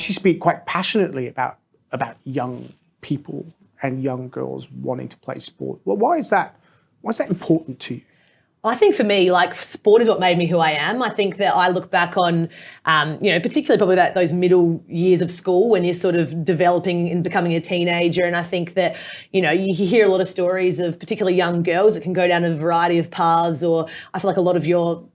actually speak quite passionately about young people and young girls wanting to play sport. Well, why is that? Why is that important to you? I think for me, like, sport is what made me who I am. I think that I look back on, particularly probably those middle years of school when you're sort of developing and becoming a teenager. And I think that, you hear a lot of stories of particularly young girls that can go down a variety of paths, or I feel like a lot of your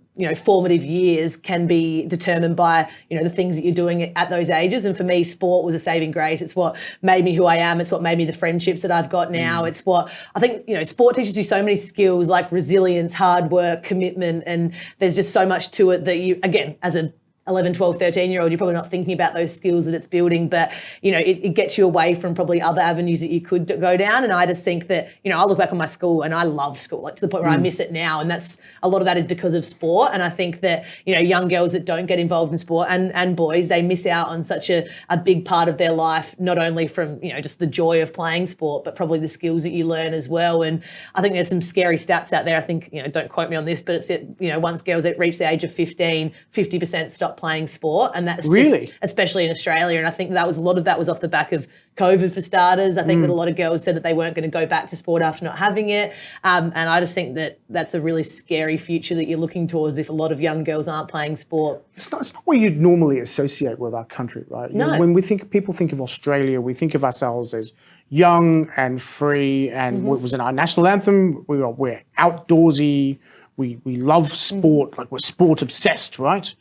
formative years can be determined by, the things that you're doing at those ages. And for me, sport was a saving grace. It's what made me who I am. It's what made me the friendships that I've got now. It's what I think, sport teaches you so many skills like resilience, hard work, commitment, and there's just so much to it that you, again, as a 11, 12, 13-year-old, you're probably not thinking about those skills that it's building, but, it gets you away from probably other avenues that you could go down. And I just think that, I look back on my school and I love school, like to the point where I miss it now. And a lot of that is because of sport. And I think that, young girls that don't get involved in sport and boys, they miss out on such a big part of their life, not only from, just the joy of playing sport, but probably the skills that you learn as well. And I think there's some scary stats out there. I think, don't quote me on this, but it's, once girls reach the age of 15, 50% stop playing sport, and that's really, just, especially in Australia. And I think that was a lot of that was off the back of COVID for starters. I think that a lot of girls said that they weren't going to go back to sport after not having it, and I just think that that's a really scary future that you're looking towards if a lot of young girls aren't playing sport. It's not what you'd normally associate with our country, right? No. When people think of Australia, we think of ourselves as young and free, and what was in our national anthem, we're outdoorsy, we love sport, like we're sport obsessed, right?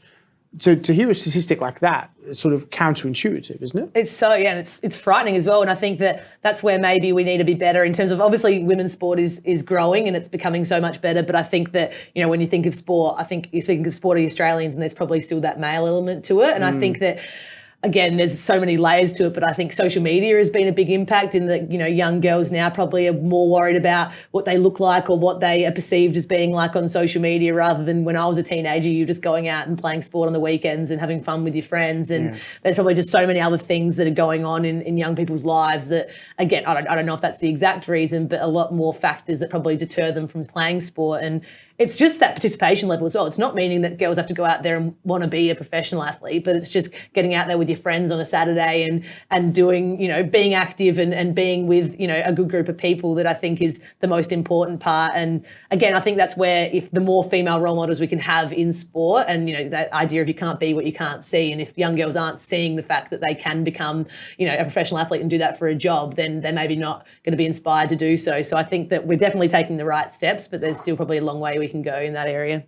To hear a statistic like that, it's sort of counterintuitive, isn't it? It's so, yeah, and it's frightening as well. And I think that that's where maybe we need to be better in terms of, obviously women's sport is growing and it's becoming so much better. But I think that, when you think of sport, I think you're speaking of sport of Australians and there's probably still that male element to it. And I think that, again, there's so many layers to it, but I think social media has been a big impact in that, young girls now probably are more worried about what they look like or what they are perceived as being like on social media, rather than when I was a teenager, you just going out and playing sport on the weekends and having fun with your friends. And there's probably just so many other things that are going on in young people's lives that, again, I don't know if that's the exact reason, but a lot more factors that probably deter them from playing sport. And it's just that participation level as well. It's not meaning that girls have to go out there and want to be a professional athlete, but it's just getting out there with your friends on a Saturday and doing, being active and being with, a good group of people that I think is the most important part. And again, I think that's where if the more female role models we can have in sport and, that idea of you can't be what you can't see. And if young girls aren't seeing the fact that they can become, a professional athlete and do that for a job, then they're maybe not going to be inspired to do so. So I think that we're definitely taking the right steps, but there's still probably a long way we can go in that area.